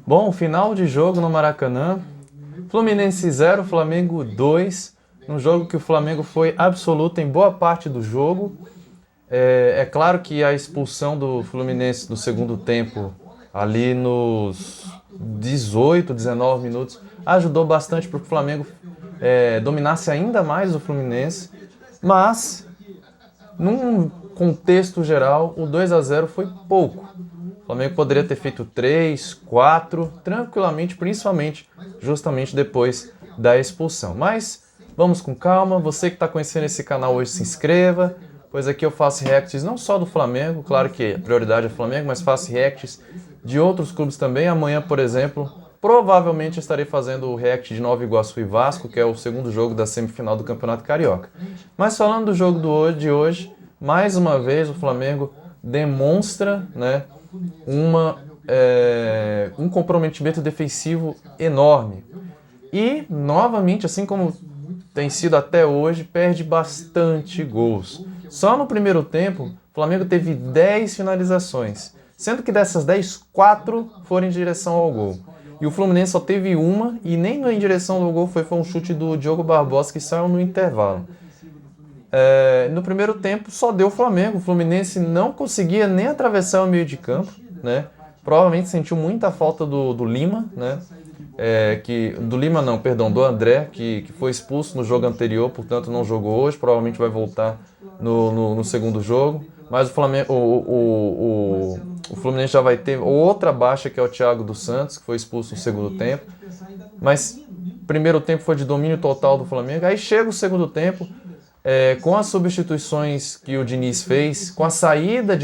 Bom, final de jogo no Maracanã. Fluminense 0, Flamengo 2. Um jogo que o Flamengo foi absoluto em boa parte do jogo. É claro que a expulsão do Fluminense no segundo tempo, ali nos 18, 19 minutos, ajudou bastante para que o Flamengo dominasse ainda mais o Fluminense. Mas, num contexto geral, o 2-0 foi pouco. O Flamengo poderia ter feito 3, 4, tranquilamente, principalmente justamente depois da expulsão. Mas vamos com calma, você que está conhecendo esse canal hoje, se inscreva, pois aqui eu faço reacts não só do Flamengo, claro que a prioridade é o Flamengo, mas faço reacts de outros clubes também. Amanhã, por exemplo, provavelmente estarei fazendo o react de Nova Iguaçu e Vasco, que é o segundo jogo da semifinal do Campeonato Carioca. Mas falando do jogo de hoje, mais uma vez o Flamengo demonstra, né, um comprometimento defensivo enorme. E, novamente, assim como tem sido até hoje, perde bastante gols. Só no primeiro tempo, o Flamengo teve 10 finalizações, sendo que dessas 10, 4 foram em direção ao gol. E o Fluminense só teve uma, e nem em direção ao gol foi um chute do Diogo Barbosa que saiu no intervalo. No primeiro tempo só deu o Flamengo, o Fluminense não conseguia nem atravessar o meio de campo, né? Provavelmente sentiu muita falta do Lima, né? Do André, que foi expulso no jogo anterior, portanto não jogou hoje, provavelmente vai voltar no segundo jogo. Mas o Fluminense já vai ter outra baixa, que é o Thiago dos Santos, que foi expulso no segundo tempo. Mas primeiro tempo foi de domínio total do Flamengo, aí chega o segundo tempo, com as substituições que o Diniz fez, com a saída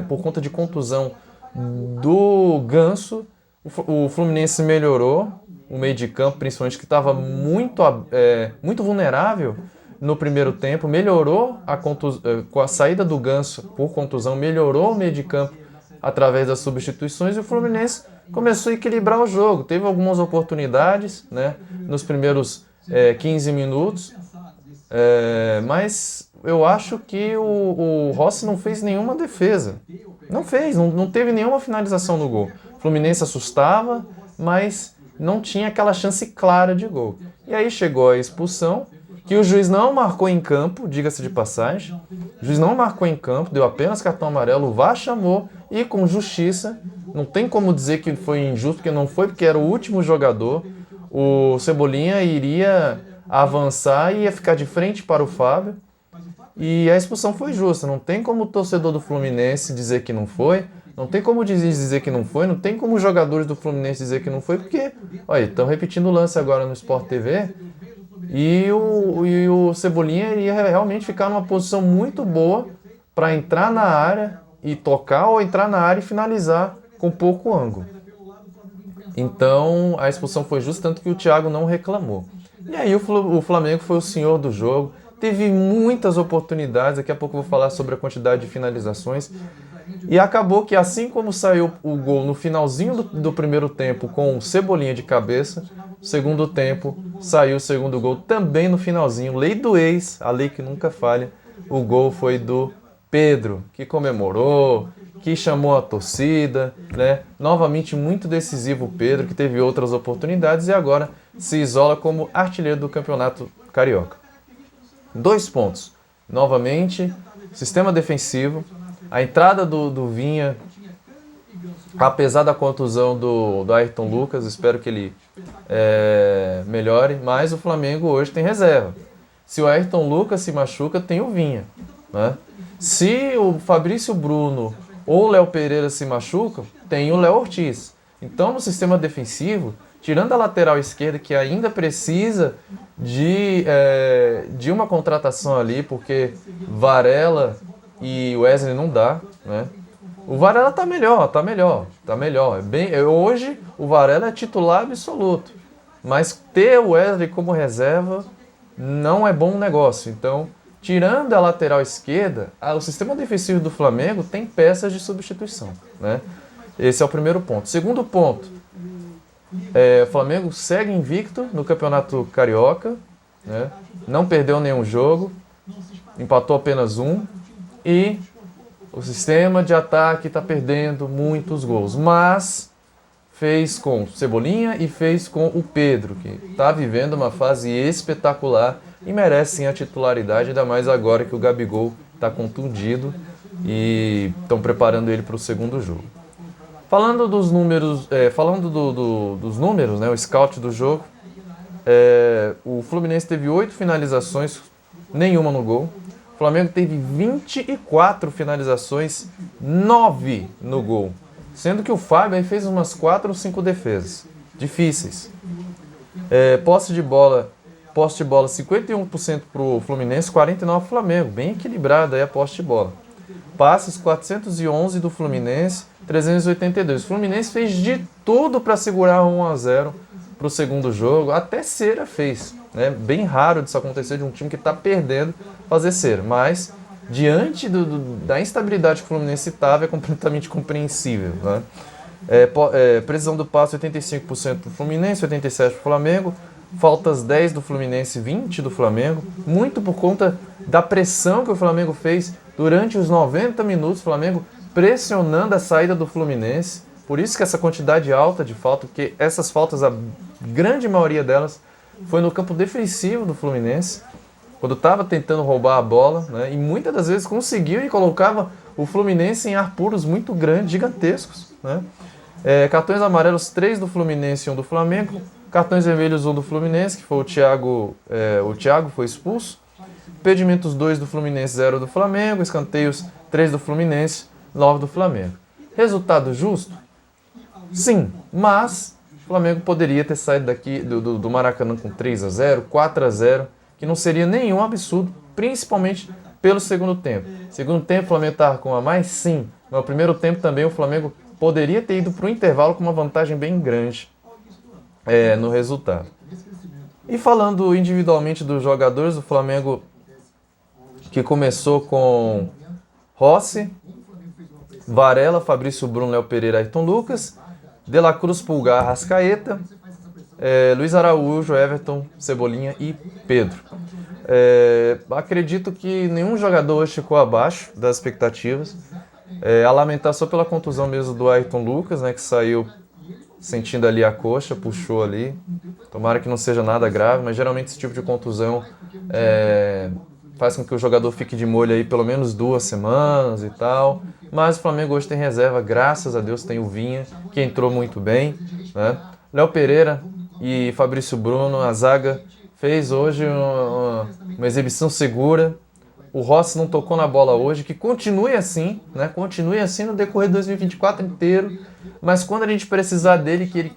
por conta de contusão do Ganso, o Fluminense melhorou o meio de campo, principalmente, que estava muito vulnerável no primeiro tempo, melhorou com a saída do Ganso por contusão, melhorou o meio de campo através das substituições, e o Fluminense começou a equilibrar o jogo. Teve algumas oportunidades, né, nos primeiros 15 minutos, mas eu acho que o Rossi não fez nenhuma defesa. Não teve nenhuma finalização no gol. O Fluminense assustava, mas não tinha aquela chance clara de gol. E aí chegou a expulsão, que o juiz não marcou em campo, diga-se de passagem. O juiz não marcou em campo, deu apenas cartão amarelo, o VAR chamou, e com justiça, não tem como dizer que foi injusto, porque não foi, porque era o último jogador. O Cebolinha iria avançar e ia ficar de frente para o Fábio, e a expulsão foi justa. Não tem como o torcedor do Fluminense dizer que não foi, não tem como dizer que não foi, não tem como os jogadores do Fluminense dizer que não foi, porque, olha, estão repetindo o lance agora no Sport TV, e o Cebolinha iria realmente ficar numa posição muito boa para entrar na área e tocar, ou entrar na área e finalizar com pouco ângulo. Então a expulsão foi justa, tanto que o Thiago não reclamou. E aí o Flamengo foi o senhor do jogo, teve muitas oportunidades, daqui a pouco eu vou falar sobre a quantidade de finalizações, e acabou que, assim como saiu o gol no finalzinho do primeiro tempo com o Cebolinha de cabeça, no segundo tempo saiu o segundo gol também no finalzinho, lei do ex, a lei que nunca falha. O gol foi do Pedro, que comemorou, que chamou a torcida, né? Novamente muito decisivo o Pedro, que teve outras oportunidades e agora se isola como artilheiro do Campeonato Carioca. 2 pontos. Novamente, sistema defensivo. A entrada do Vinha, apesar da contusão do Ayrton Lucas, espero que ele melhore, mas o Flamengo hoje tem reserva. Se o Ayrton Lucas se machuca, tem o Vinha, né? Se o Fabrício Bruno ou o Léo Pereira se machucam, tem o Léo Ortiz. Então, no sistema defensivo, tirando a lateral esquerda, que ainda precisa de uma contratação ali, porque Varela e Wesley não dá, né? O Varela tá melhor. Hoje o Varela é titular absoluto, mas ter o Wesley como reserva não é bom negócio. Então, tirando a lateral esquerda, o sistema defensivo do Flamengo tem peças de substituição, né? Esse é o primeiro ponto. Segundo ponto, o Flamengo segue invicto no Campeonato Carioca, né? Não perdeu nenhum jogo, empatou apenas um, e o sistema de ataque está perdendo muitos gols. Mas fez com Cebolinha e fez com o Pedro, que está vivendo uma fase espetacular e merece sim a titularidade, ainda mais agora que o Gabigol está contundido e estão preparando ele para o segundo jogo. Falando dos números, dos números, né, o scout do jogo, o Fluminense teve 8 finalizações, nenhuma no gol. O Flamengo teve 24 finalizações, 9 no gol. Sendo que o Fábio aí fez umas 4 ou 5 defesas difíceis. Posse de bola 51% para o Fluminense, 49% para o Flamengo. Bem equilibrada aí a posse de bola. Passes 411 do Fluminense, 382. O Fluminense fez de tudo para segurar 1-0 para o segundo jogo. Até cera fez. Né? Bem raro disso acontecer de um time que está perdendo fazer cera. Mas, diante da instabilidade que o Fluminense estava, é completamente compreensível. Né? Precisão do passe 85% para o Fluminense, 87% para o Flamengo. Faltas 10 do Fluminense, 20 do Flamengo. Muito por conta da pressão que o Flamengo fez durante os 90 minutos. O Flamengo pressionando a saída do Fluminense. Por isso que essa quantidade alta de falta, porque essas faltas, a grande maioria delas, foi no campo defensivo do Fluminense, quando estava tentando roubar a bola, né, e muitas das vezes conseguiu e colocava o Fluminense em apuros muito grandes, gigantescos. Né. Cartões amarelos, 3 do Fluminense e 1 do Flamengo. Cartões vermelhos, 1 do Fluminense, que foi o Thiago foi expulso. Impedimentos, 2 do Fluminense, 0 do Flamengo. Escanteios, 3 do Fluminense, 9 do Flamengo. Resultado justo? Sim, mas o Flamengo poderia ter saído daqui do Maracanã com 3-0, 4-0, que não seria nenhum absurdo, principalmente pelo segundo tempo. Segundo tempo, o Flamengo estava com a mais, sim. No primeiro tempo também o Flamengo poderia ter ido para o intervalo com uma vantagem bem grande no resultado. E falando individualmente dos jogadores, o Flamengo que começou com Rossi, Varela, Fabrício Bruno, Léo Pereira, Ayrton Lucas, De La Cruz, Pulgar, Arrascaeta, Luiz Araújo, Everton, Cebolinha e Pedro. Acredito que nenhum jogador hoje ficou abaixo das expectativas. A lamentar só pela contusão mesmo do Ayrton Lucas, né, que saiu sentindo ali a coxa, puxou ali. Tomara que não seja nada grave, mas geralmente esse tipo de contusão faz com que o jogador fique de molho aí pelo menos 2 semanas e tal. Mas o Flamengo hoje tem reserva, graças a Deus tem o Vinha, que entrou muito bem. Né? Léo Pereira e Fabrício Bruno, a zaga fez hoje uma exibição segura. O Rossi não tocou na bola hoje, que continue assim, né? Continue assim no decorrer de 2024 inteiro. Mas quando a gente precisar dele, que ele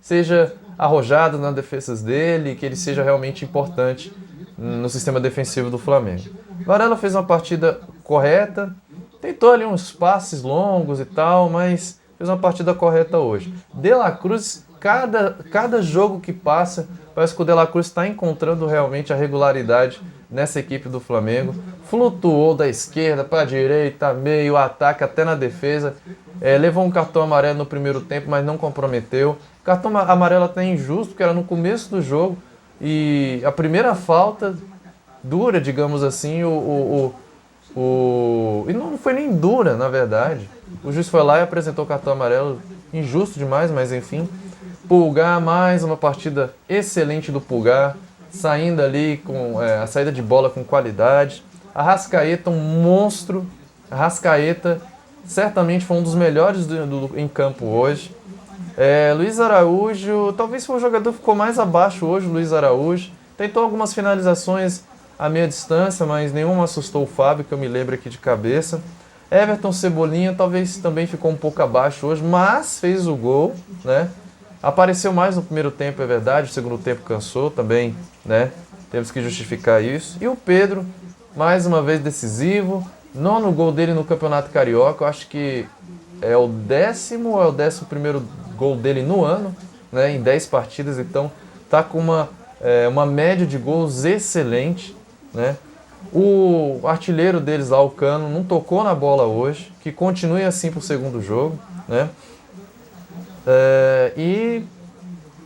seja arrojado nas defesas dele, que ele seja realmente importante no sistema defensivo do Flamengo. Varela fez uma partida correta, tentou ali uns passes longos e tal, mas fez uma partida correta hoje. De La Cruz, cada jogo que passa, parece que o De La Cruz está encontrando realmente a regularidade nessa equipe do Flamengo. Flutuou da esquerda para a direita, meio, ataque, até na defesa. Levou um cartão amarelo no primeiro tempo, mas não comprometeu. Cartão amarelo até injusto, porque era no começo do jogo. E a primeira falta dura, digamos assim, e não foi nem dura, na verdade. O juiz foi lá e apresentou o cartão amarelo, injusto demais, mas enfim. Pulgar, mais uma partida excelente do Pulgar, saindo ali com a saída de bola com qualidade. Arrascaeta, um monstro. Arrascaeta certamente foi um dos melhores em campo hoje. Luiz Araújo, talvez foi o jogador que ficou mais abaixo hoje, Luiz Araújo. Tentou algumas finalizações a meia distância, mas nenhuma assustou o Fábio, que eu me lembro aqui de cabeça. Everton, Cebolinha, talvez também ficou um pouco abaixo hoje, mas fez o gol, né? Apareceu mais no primeiro tempo, é verdade, o segundo tempo cansou também, né? Temos que justificar isso. E o Pedro, mais uma vez decisivo, 9º gol dele no Campeonato Carioca, eu acho que é o 10º ou é o 11º gol dele no ano, né, em 10 partidas, então está com uma média de gols excelente. Né? O artilheiro deles lá, o Cano, não tocou na bola hoje, que continue assim para o segundo jogo. Né? E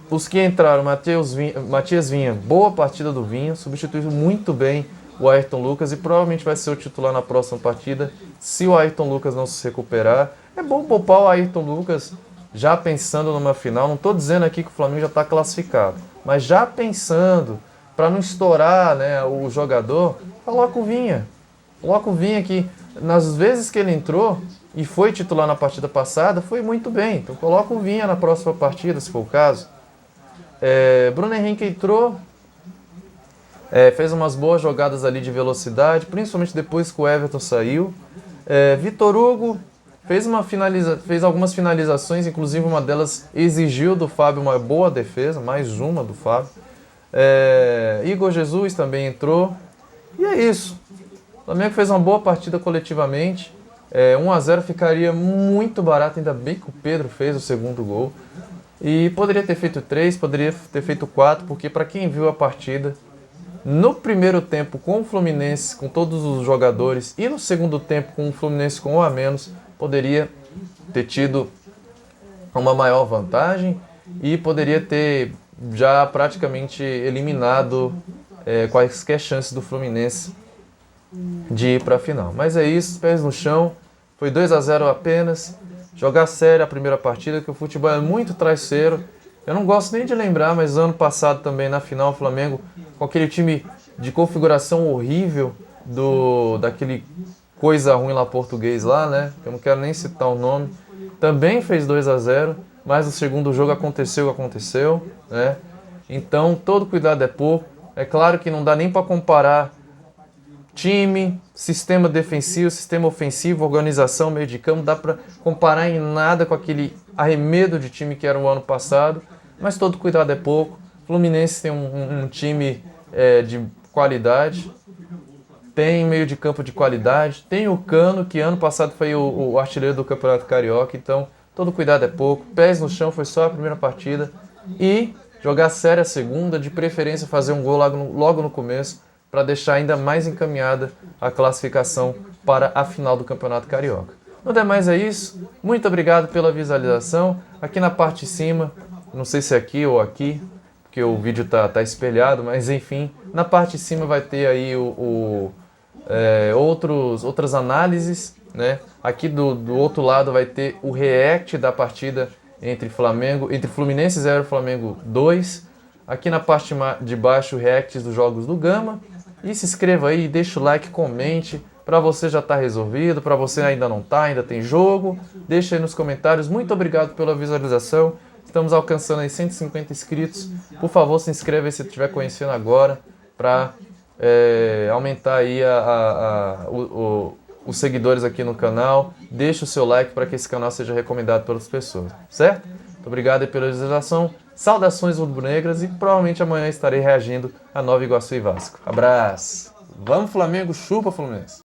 os que entraram, Matias Vinha, boa partida do Vinha, substituiu muito bem o Ayrton Lucas e provavelmente vai ser o titular na próxima partida, se o Ayrton Lucas não se recuperar. É bom poupar o Ayrton Lucas já pensando numa final. Não estou dizendo aqui que o Flamengo já está classificado, mas já pensando, para não estourar, né, o jogador, coloca o Vinha. Coloca o Vinha que, nas vezes que ele entrou e foi titular na partida passada, foi muito bem. Então coloca o Vinha na próxima partida, se for o caso. Bruno Henrique entrou, fez umas boas jogadas ali de velocidade, principalmente depois que o Everton saiu. Vitor Hugo fez algumas finalizações, inclusive uma delas exigiu do Fábio uma boa defesa, mais uma do Fábio. Igor Jesus também entrou. E é isso. O Flamengo fez uma boa partida coletivamente. 1-0 ficaria muito barato, ainda bem que o Pedro fez o segundo gol. E poderia ter feito 3, poderia ter feito 4, porque para quem viu a partida, no primeiro tempo com o Fluminense, com todos os jogadores, e no segundo tempo com o Fluminense com 1 a menos, poderia ter tido uma maior vantagem e poderia ter já praticamente eliminado quaisquer chances do Fluminense de ir para a final. Mas é isso, pés no chão, foi 2-0 apenas. Jogar sério a primeira partida, que o futebol é muito traiçoeiro. Eu não gosto nem de lembrar, mas ano passado também na final o Flamengo, com aquele time de configuração horrível daquele coisa ruim lá português lá, né? Eu não quero nem citar o nome. Também fez 2-0, mas no segundo jogo aconteceu o que aconteceu, né? Então todo cuidado é pouco. É claro que não dá nem para comparar time, sistema defensivo, sistema ofensivo, organização, meio de campo, não dá para comparar em nada com aquele arremedo de time que era o ano passado, mas todo cuidado é pouco. O Fluminense tem um time de qualidade, tem meio de campo de qualidade, tem o Cano, que ano passado foi o artilheiro do Campeonato Carioca, então todo cuidado é pouco. Pés no chão, foi só a primeira partida, e jogar sério a segunda, de preferência fazer um gol logo no começo, para deixar ainda mais encaminhada a classificação para a final do Campeonato Carioca. No demais é isso, muito obrigado pela visualização. Aqui na parte de cima, não sei se é aqui ou aqui, porque o vídeo tá espelhado, mas enfim, na parte de cima vai ter aí outras análises, né? Aqui do outro lado vai ter o react da partida entre Fluminense 0 e Flamengo 2. Aqui na parte de baixo, reacts dos jogos do Gama. E se inscreva aí, deixa o like, comente. Para você já está resolvido, para você ainda não está, ainda tem jogo. Deixa aí nos comentários. Muito obrigado pela visualização. Estamos alcançando aí 150 inscritos. Por favor, se inscreva aí se estiver conhecendo agora, para aumentar aí os seguidores aqui no canal. Deixa o seu like para que esse canal seja recomendado pelas pessoas, certo? Muito obrigado aí pela visualização. Saudações rubro-negras e provavelmente amanhã estarei reagindo a Nova Iguaçu e Vasco. Abraço! Vamos Flamengo, chupa Fluminense!